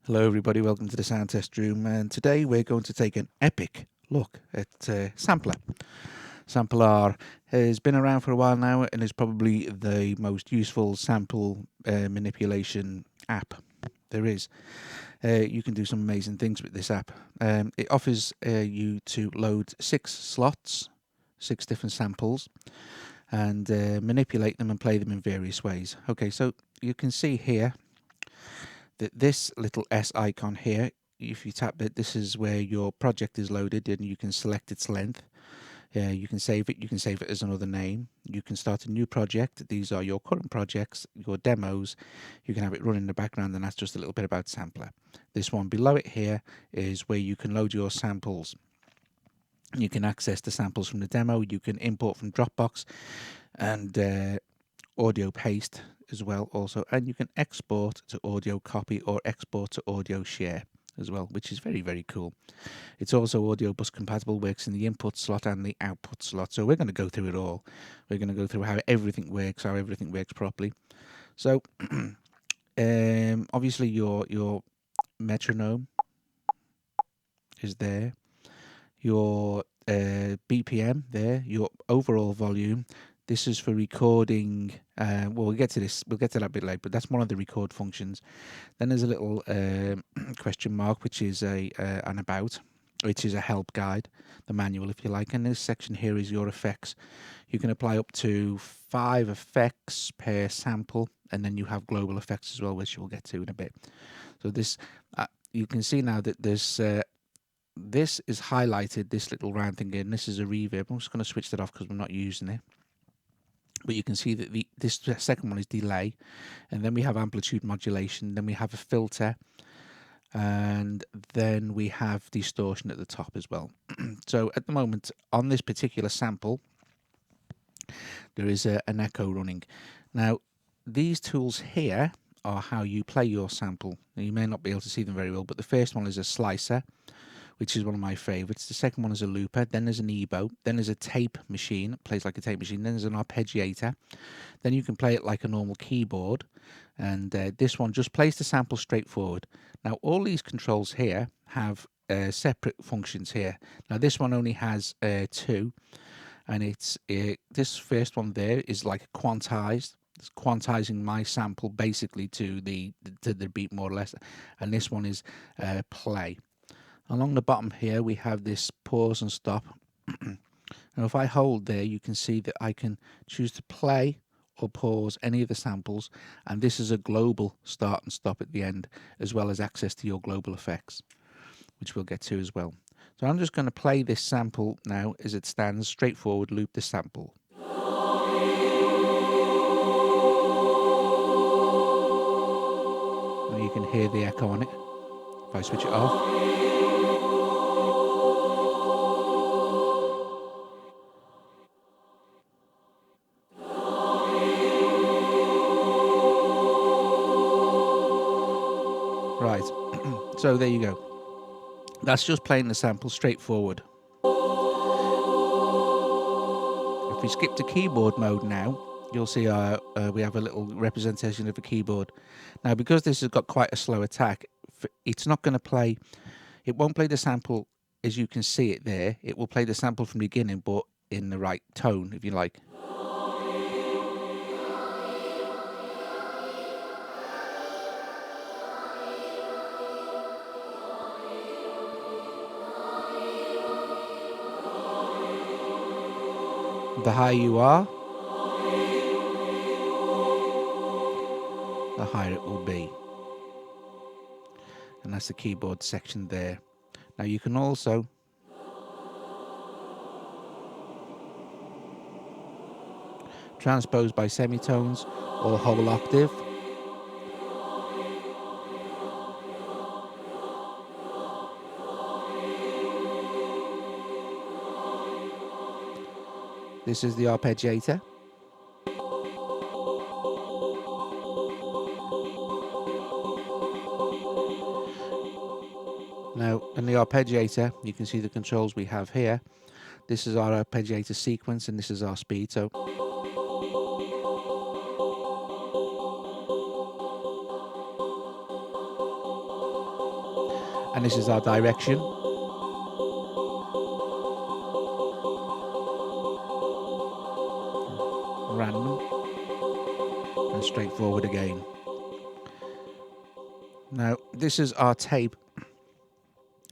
Hello everybody, welcome to the Sound Test Room, and today we're going to take an epic look at Samplr. Samplr has been around for a while now and is probably the most useful sample manipulation app there is. You can do some amazing things with this app. It offers you to load 6 slots, 6 different samples, and manipulate them and play them in various ways. Okay, so you can see here that this little S icon here, if you tap it, this is where your project is loaded and you can select its length. You can save it as another name. You can start a new project. These are your current projects, your demos. You can have it run in the background, and that's just a little bit about Samplr. This one below it here is where you can load your samples. You can access the samples from the demo. You can import from Dropbox and audio paste as well also, and you can export to audio copy or export to audio share as well, which is very, very cool. It's also AudioBus compatible, works in the input slot and the output slot. So we're going to go through it all. We're going to go through how everything works properly. So obviously your metronome is there, your BPM there, your overall volume. This is for recording. Well, we'll get to this. We'll get to that a bit later, but that's one of the record functions. Then there's a little question mark, which is an about, which is a help guide, the manual, if you like. And this section here is your effects. You can apply up to 5 effects per sample, and then you have global effects as well, which we'll get to in a bit. So this, you can see now that there's this is highlighted, this little round thing here, and this is a reverb. I'm just going to switch that off because we're not using it. But you can see that this second one is delay, and then we have amplitude modulation, then we have a filter, and then we have distortion at the top as well. So at the moment, on this particular sample, there is an echo running. Now, these tools here are how you play your sample. Now, you may not be able to see them very well, but the first one is a slicer, which is one of my favorites. The second one is a looper, then there's an EBO, then there's a tape machine, it plays like a tape machine, then there's an arpeggiator, then you can play it like a normal keyboard, and this one just plays the sample straight forward. Now all these controls here have separate functions here. Now this one only has 2, and it's this first one there is like quantized. It's quantizing my sample basically to the beat more or less, and this one is play. Along the bottom here we have this pause and stop. And if I hold there, you can see that I can choose to play or pause any of the samples, and this is a global start and stop at the end, as well as access to your global effects, which we'll get to as well. So I'm just going to play this sample now as it stands, straightforward, loop the sample. And you can hear the echo on it if I switch it off. Right, so there you go. That's just playing the sample straightforward. If we skip to keyboard mode now, you'll see we have a little representation of a keyboard. Now, because this has got quite a slow attack, it's not going to play, it won't play the sample as you can see it there. It will play the sample from the beginning, but in the right tone, if you like. The higher you are, the higher it will be. And that's the keyboard section there. Now you can also transpose by semitones or whole octave. This is the arpeggiator. Now, in the arpeggiator, you can see the controls we have here. This is our arpeggiator sequence, and this is our speed. So And this is our direction. Random. And straightforward again. Now, this is our tape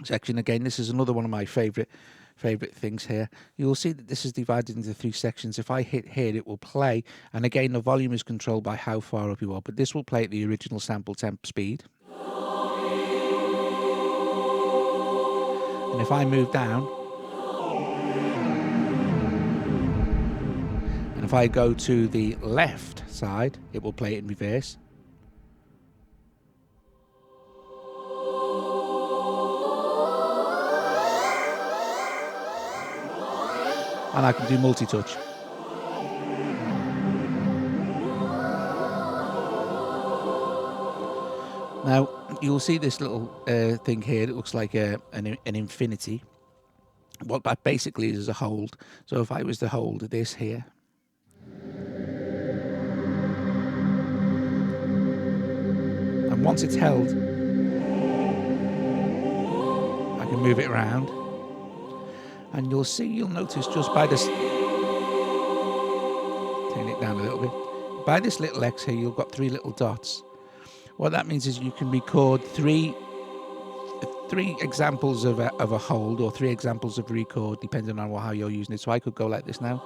section again. This is another one of my favorite things here. You'll see that this is divided into 3 sections. If I hit here, it will play, and again the volume is controlled by how far up you are, but this will play at the original sample temp speed. And if I move down, and if I go to the left side, it will play it in reverse. And I can do multi-touch. Now, you'll see this little thing here. It looks like an infinity. What that basically is a hold. So if I was to hold this here, and once it's held, I can move it around. And you'll notice just by this, turn it down a little bit, by this little X here, you've got 3 little dots. What that means is you can record three examples of a hold, or 3 examples of record, depending on how you're using it. So I could go like this now,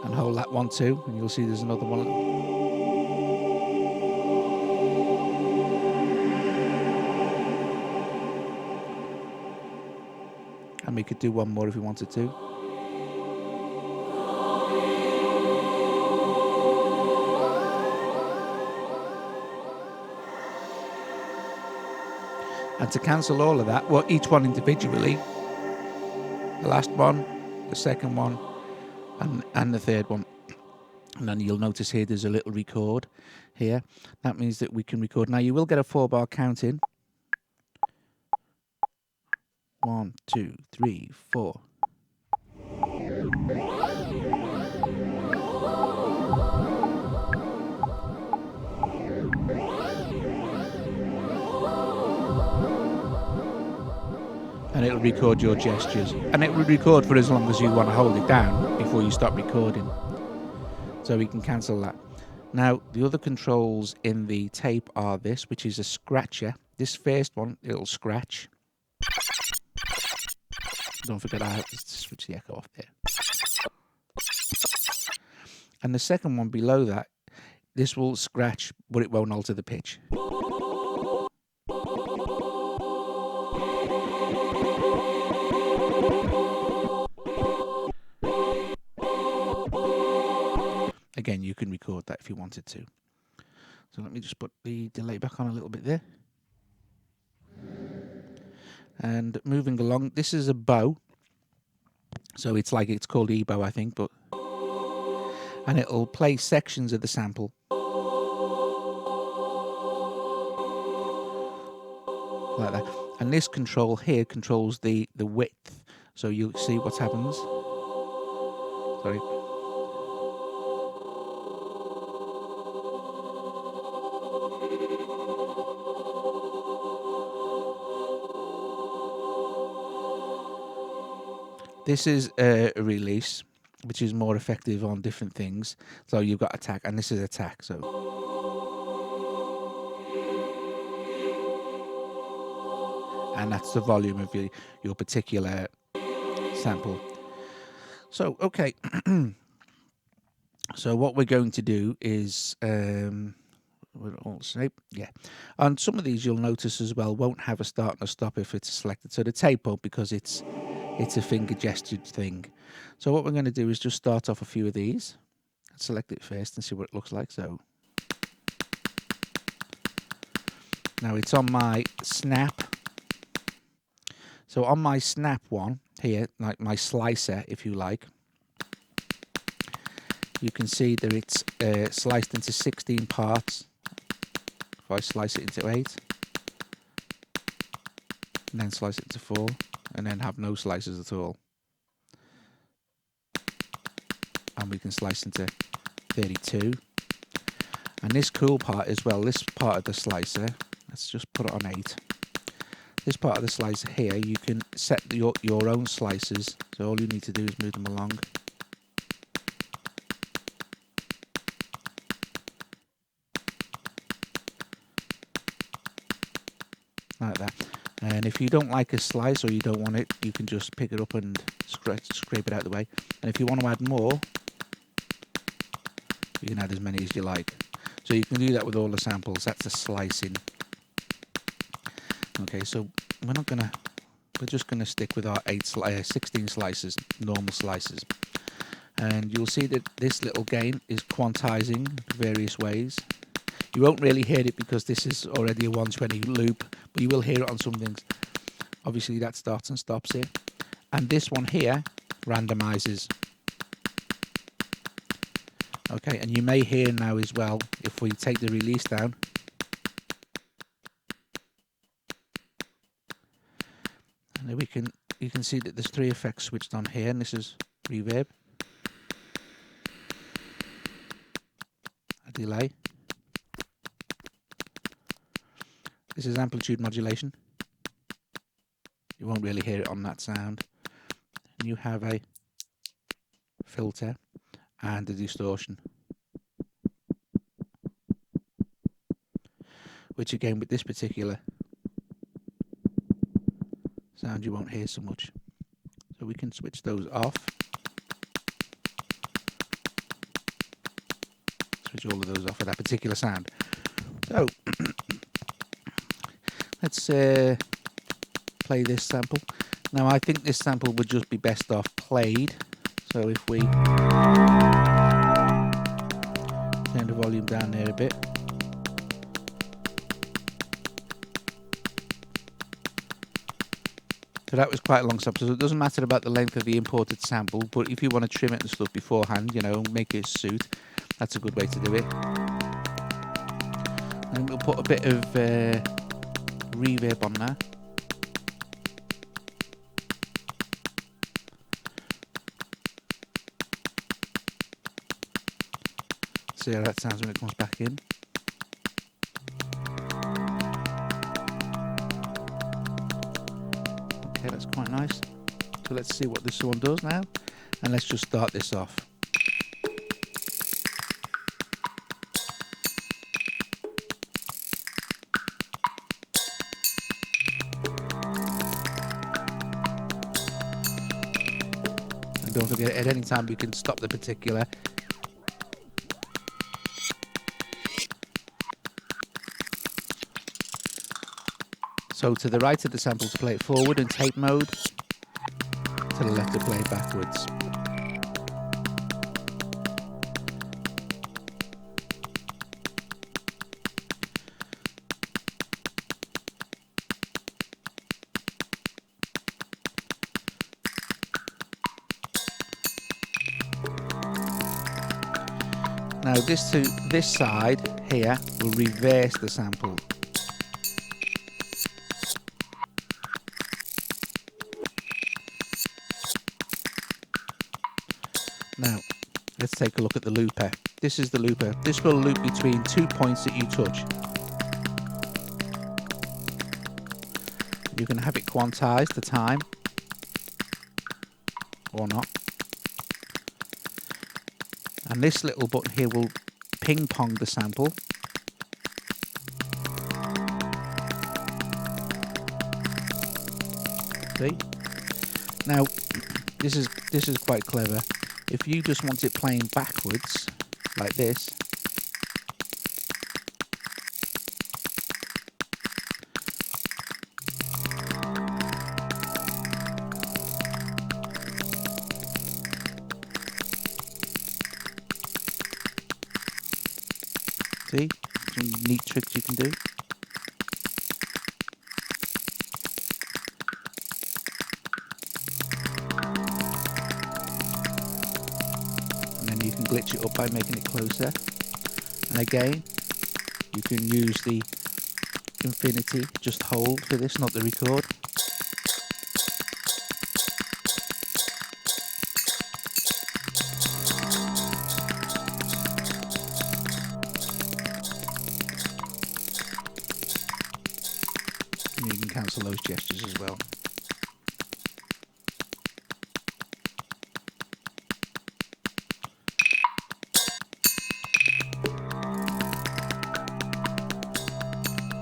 and hold that one too, and you'll see there's another one. And we could do one more if we wanted to. And to cancel all of that, well, each one individually, the last one, the second one, and the third one. And then you'll notice here there's a little record here. That means that we can record. Now you will get a 4-bar count in. 1, 2, 3, 4. And it'll record your gestures. And it will record for as long as you want to hold it down before you stop recording. So we can cancel that. Now, the other controls in the tape are this, which is a scratcher. This first one, it'll scratch. Don't forget I have to switch the echo off there. And the second one below that, this will scratch, but it won't alter the pitch. Again, you can record that if you wanted to. So let me just put the delay back on a little bit there. And moving along, this is a bow. So it's called E-bow, I think, and it'll play sections of the sample. Like that. And this control here controls the width. So you'll see what happens. Sorry. This is a release, which is more effective on different things. So you've got attack, and this is attack. So, and that's the volume of your particular sample. So, okay. So what we're going to do is, we'll all say, yeah. On some of these, you'll notice as well, won't have a start and a stop if it's selected. So the tape won't, because it's a finger gestured thing. So what we're going to do is just start off a few of these. Select it first and see what it looks like. So now it's on my snap. So on my snap one here, like my slicer, if you like, you can see that it's sliced into 16 parts. If I slice it into 8, and then slice it into 4, and then have no slices at all. And we can slice into 32. And this cool part as well, this part of the slicer, Let's just put it on 8. This part of the slicer here, you can set your own slices. So all you need to do is move them along. Like that. And if you don't like a slice or you don't want it, you can just pick it up and scrape it out of the way. And if you want to add more, you can add as many as you like. So you can do that with all the samples. That's the slicing. Okay, so we're just gonna stick with our 16 slices, normal slices. And you'll see that this little gain is quantizing various ways. You won't really hear it because this is already a 120 loop, but you will hear it on some things. Obviously that starts and stops here. And this one here randomizes. Okay, and you may hear now as well, if we take the release down, and then you can see that there's 3 effects switched on here, and this is reverb, a delay, this is amplitude modulation. You won't really hear it on that sound. And you have a filter and a distortion, which again with this particular sound you won't hear so much. So we can switch those off. Switch all of those off for that particular sound. So let's play this sample. Now I think this sample would just be best off played. So if we turn the volume down there a bit. So that was quite a long sample. So it doesn't matter about the length of the imported sample, but if you want to trim it and stuff beforehand, you know, make it suit, that's a good way to do it. And we'll put a bit of reverb on there. See how that sounds when it comes back in. Okay, that's quite nice. So let's see what this one does now, and let's just start this off. And don't forget, at any time we can stop the particular. So to the right of the sample to play it forward in tape mode, to the left to play it backwards. Now this side here will reverse the sample. Now, let's take a look at the looper. This is the looper. This will loop between 2 points that you touch. You can have it quantized, the time, or not. And this little button here will ping pong the sample. See? Now, this is quite clever. If you just want it playing backwards, like this, see, some neat tricks you can do. You can glitch it up by making it closer, and again you can use the infinity, just hold for this, not the record. cancel those gestures as well.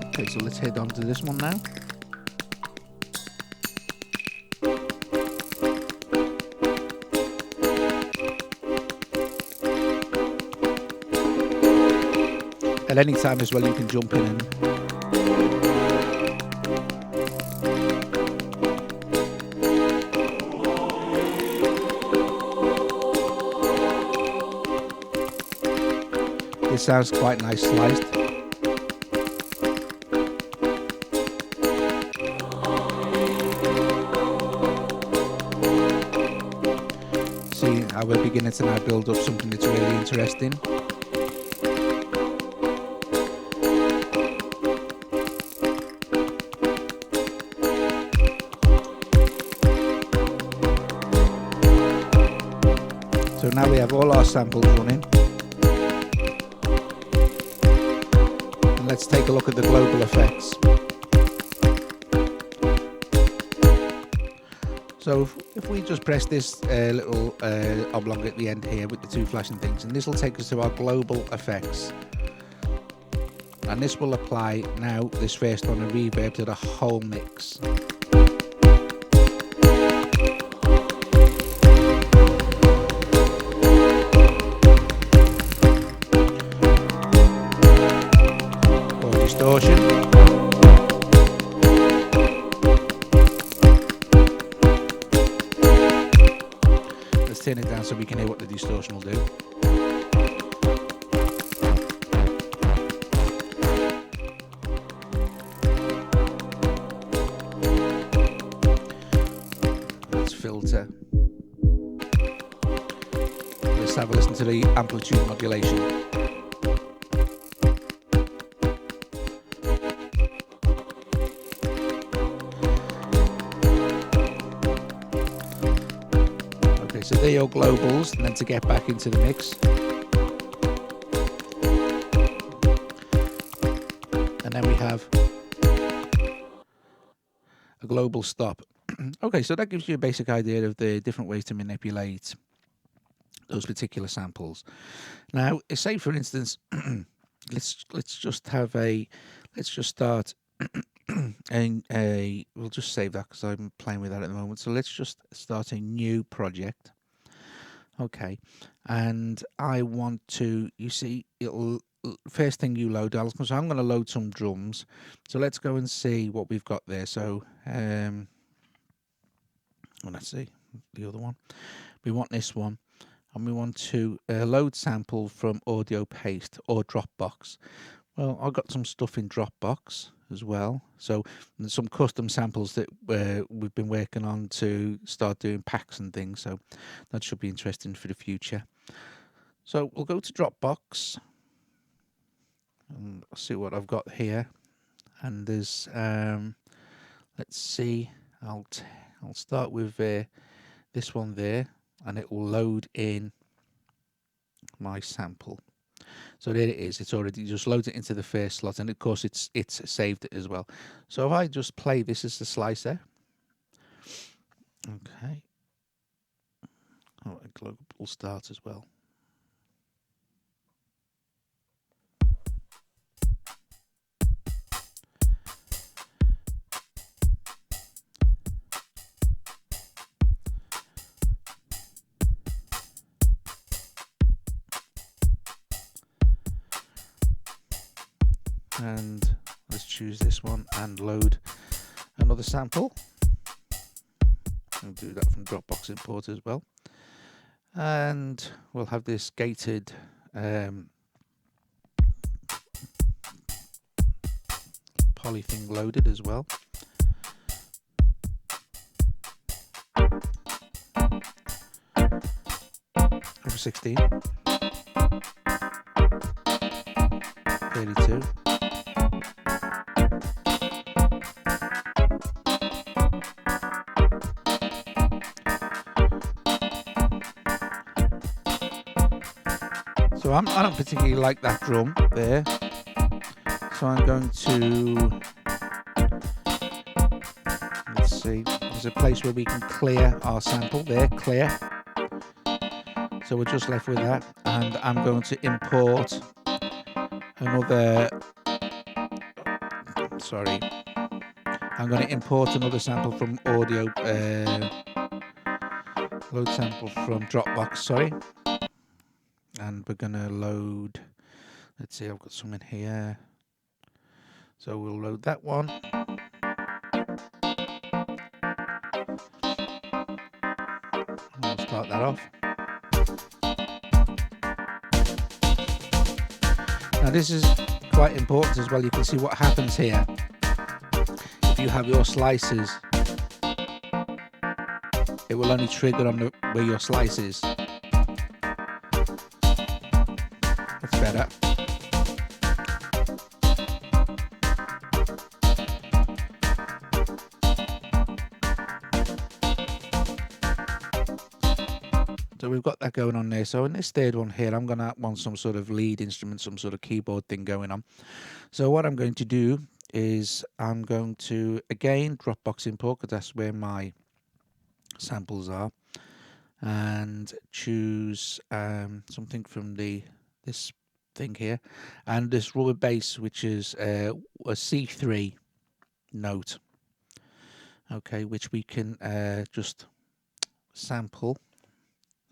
Okay, so let's head on to this one now. At any time as well, you can jump in and this sounds quite nice sliced. See how we're beginning to now build up something that's really interesting. So now we have all our samples running. And let's take a look at the global effects. So if we just press this little oblong at the end here with the two flashing things, and this will take us to our global effects. And this will apply now, this first on a reverb, to the whole mix. Distortion. Let's turn it down so we can hear what the distortion will do. Let's filter. Let's have a listen to the amplitude modulation. So they're your globals, and then to get back into the mix. And then we have a global stop. Okay, so that gives you a basic idea of the different ways to manipulate those particular samples. Now, say for instance, let's just start and we'll just save that because I'm playing with that at the moment. So let's just start a new project. Okay, and I want to, you see, it'll first thing you load, so I'm going to load some drums. So let's go and see what we've got there. So let's see the other one. We want this one, and we want to load sample from Audio Paste or Dropbox. Well, I've got some stuff in Dropbox as well, so some custom samples that we've been working on to start doing packs and things, so that should be interesting for the future. So we'll go to Dropbox and see what I've got here, and there's let's see, I'll start with this one there, and it will load in my sample. So there it is. It's already just loads it into the first slot, and of course it's saved it as well. So if I just play this as the slicer, okay. Oh, a global start as well. And let's choose this one and load another sample. I'll do that from Dropbox import as well. And we'll have this gated poly thing loaded as well. Over 16. 32. So I don't particularly like that drum there, so I'm going to see, there's a place where we can clear our sample there, clear. So we're just left with that, and I'm going to import another, sorry, I'm going to import another sample from audio, load sample from Dropbox, sorry. And we're going to load, let's see, I've got some in here. So we'll load that one. We'll start that off. Now this is quite important as well. You can see what happens here. If you have your slices, it will only trigger on where your slice is. That's better. So we've got that going on there. So in this third one here, I'm going to want some sort of lead instrument, some sort of keyboard thing going on. So what I'm going to do is I'm going to, again, Dropbox import, because that's where my samples are, and choose something from this thing here, and this rubber bass, which is a C3 note, okay, which we can just sample.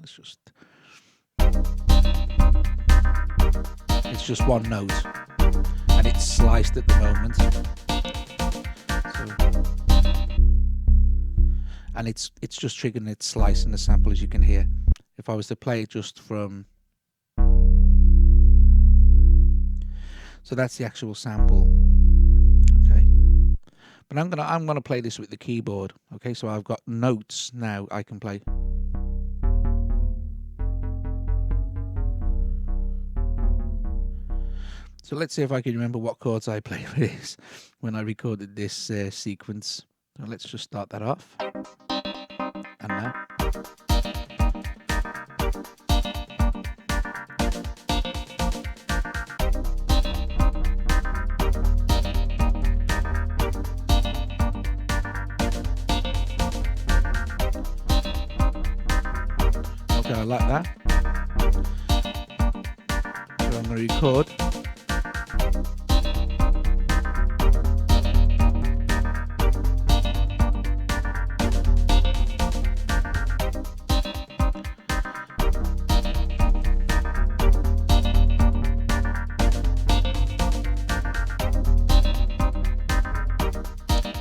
Let's just, it's just one note and it's sliced at the moment. So, and it's just triggering its slice in the sample, as you can hear. If I was to play it just from, so that's the actual sample. Okay. But I'm gonna play this with the keyboard. Okay, so I've got notes now I can play. So let's see if I can remember what chords I played with this when I recorded this sequence. So let's just start that off. And now. Okay, I like that. So I'm going to record.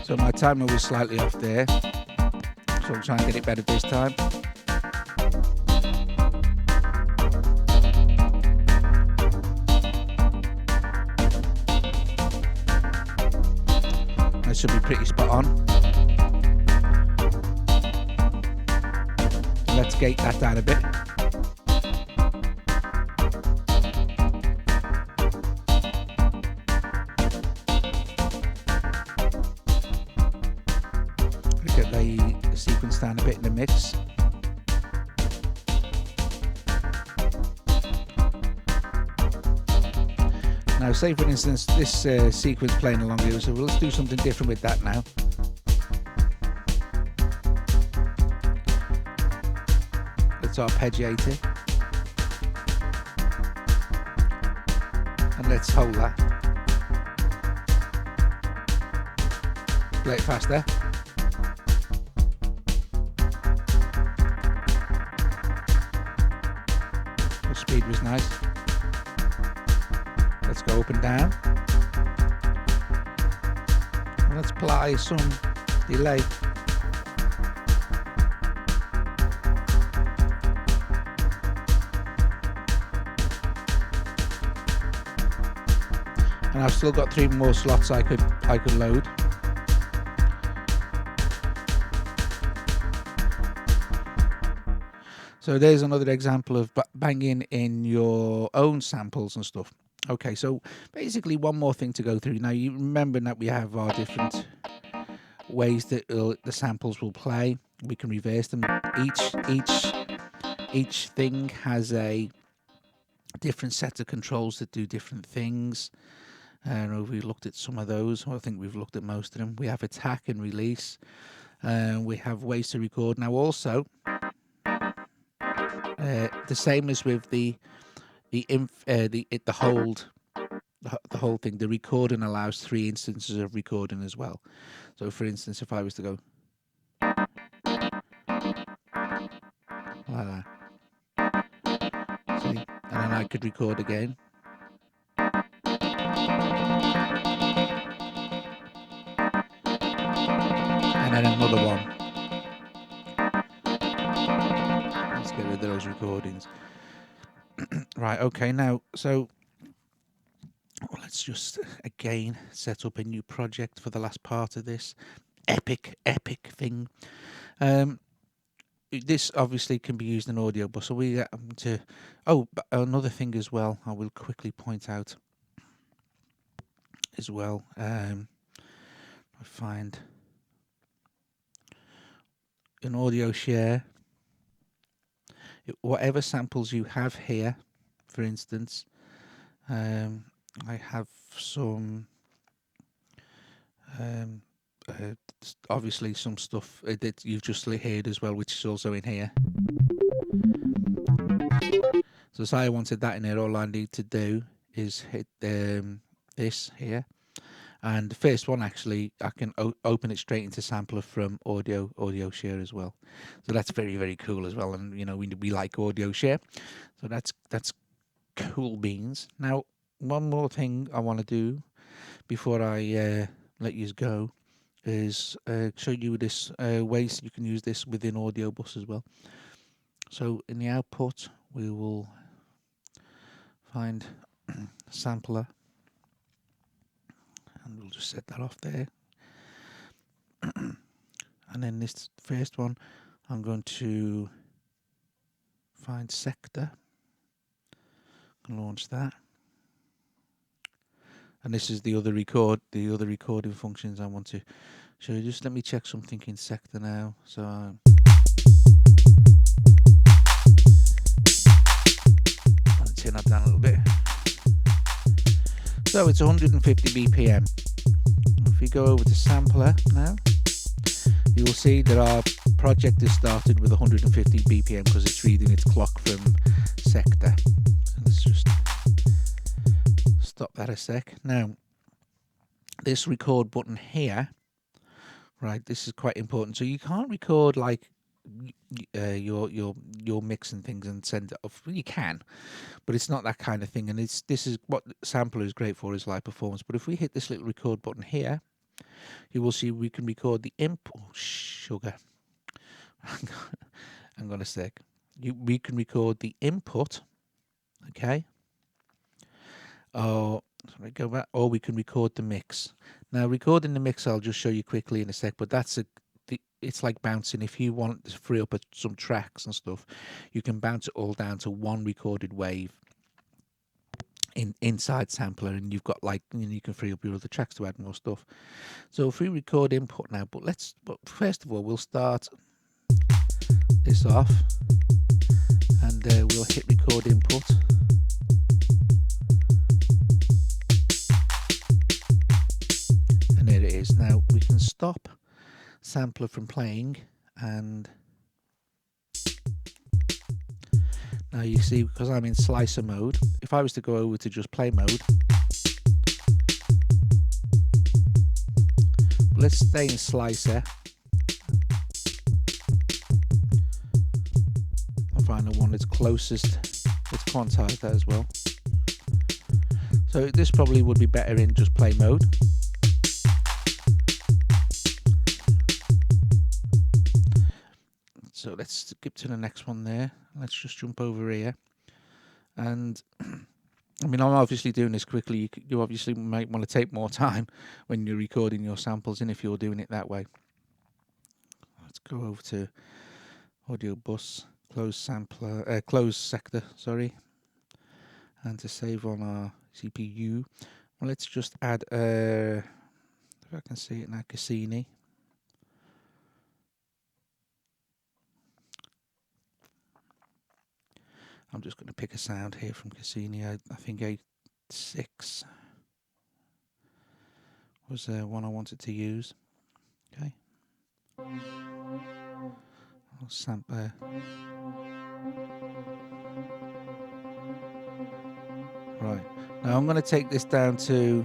So my timer was slightly off there, so I'll try and get it better this time. That should be pretty spot on. Let's gate that down a bit. Get the sequence down a bit in the mix. Now, say for instance, this sequence playing along here, so let's do something different with that now. Let's arpeggiate it. And let's hold that. Play it faster. The speed was nice. Let's go up and down. And let's apply some delay. And I've still got 3 more slots I could load. So there's another example of banging in your own samples and stuff. Okay, so basically one more thing to go through. Now you remember that we have our different ways that the samples will play. We can reverse them. Each thing has a different set of controls that do different things. And we've looked at some of those. I think we've looked at most of them. We have attack and release. We have ways to record now. Also, the same as with the hold. The whole thing, the recording allows 3 instances of recording as well. So for instance, if I was to go like that, see, and then I could record again. And then another one. Let's get rid of those recordings. Right, okay, now, so let's just again set up a new project for the last part of this epic thing. This obviously can be used in AudioBus, so we get to. Oh, but another thing as well, I will quickly point out as well. I find an audio share, whatever samples you have here, for instance, I have some. Obviously some stuff that you've just heard as well, which is also in here. So say I wanted that in here, all I need to do is hit this here, and the first one actually I can open it straight into Sampler from audio share as well. So that's very cool as well, and you know we like audio share, so that's cool beans. Now one more thing I want to do before I let you go is show you this ways you can use this within AudioBus as well. So in the output we will find sampler, and we'll just set that off there. And then this first one I'm going to find sector and launch that. And this is the other recording functions I want to show you. Just let me check something in sector now. So I'll turn that down a little bit. So it's 150 BPM. If we go over to sampler now, you will see that our project is started with 150 BPM because it's reading its clock from sector. So let's just stop that a sec. Now, this record button here, right, this is quite important. So you can't record like your mix and things and send it off. You can, but it's not that kind of thing. And this is what Sampler is great for, is live performance. But if we hit this little record button here, you will see we can record the input. Oh, sugar. Hang on a sec. We can record the input. Okay. Oh, sorry, go back. Or we can record the mix. Now, recording the mix, I'll just show you quickly in a sec. But it's like bouncing. If you want to free up some tracks and stuff, you can bounce it all down to one recorded wave inside Sampler, and you've got you can free up your other tracks to add more stuff. So if we record input now, but first of all we'll start this off, and we'll hit record input. And there it is. Now we can stop Sampler from playing, and now you see, because I'm in slicer mode, if I was to go over to just play mode, let's stay in slicer. I'll find the one that's closest. Let's quantize that as well. So this probably would be better in just play mode. So let's skip to the next one there. Let's just jump over here. And I mean, I'm obviously doing this quickly. You obviously might want to take more time when you're recording your samples in if you're doing it that way. Let's go over to AudioBus, close sector, sorry. And to save on our CPU, well, let's just add, if I can see it now, Cassini. I'm just going to pick a sound here from Cassini. I think 8.6 was one I wanted to use. Okay. Sampler. Right, now I'm going to take this down to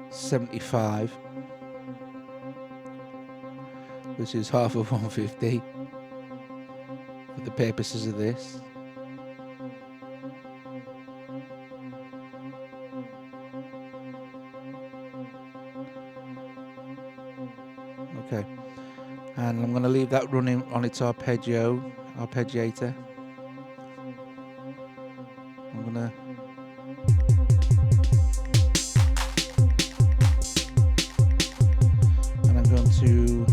75, which is half of 150 for the purposes of this. Okay, and I'm going to leave that running on its arpeggiator. I'm going to to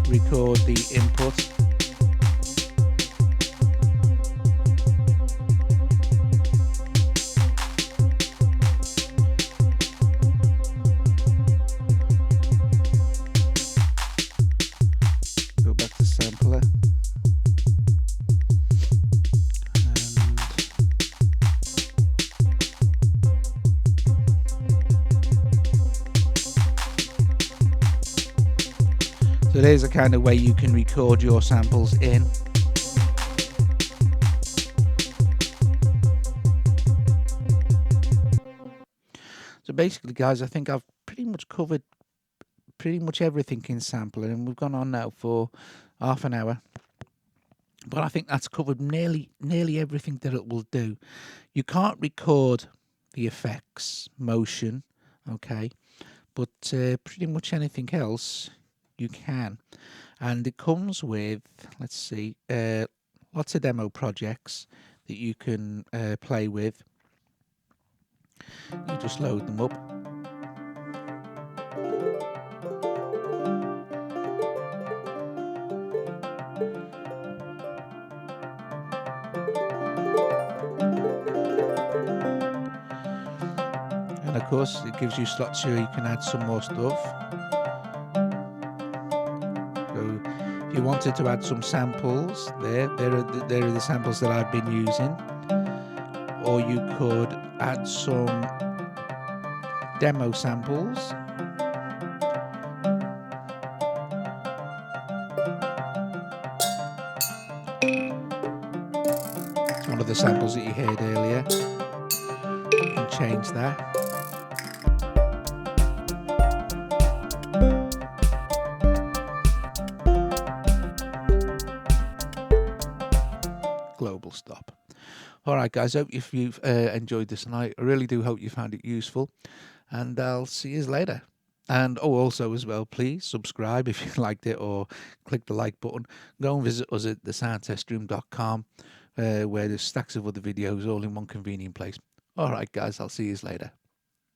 record the input. Go back to sampler. So there's a kind of way you can record your samples in. So basically, guys, I think I've pretty much covered pretty much everything in Sampler, and we've gone on now for half an hour. But I think that's covered nearly everything that it will do. You can't record the effects, motion, okay, but pretty much anything else you can. And it comes with, let's see, lots of demo projects that you can play with. You just load them up. And of course, it gives you slots here you can add some more stuff. So if you wanted to add some samples, there are the samples that I've been using. Or you could add some demo samples. It's one of the samples that you heard earlier. You can change that. Global stop. Alright guys, hope if you've enjoyed this tonight. I really do hope you found it useful, and I'll see you later. And also as well, please subscribe if you liked it, or click the like button. Go and visit us at thesoundtestroom.com, where there's stacks of other videos all in one convenient place. Alright guys, I'll see you later.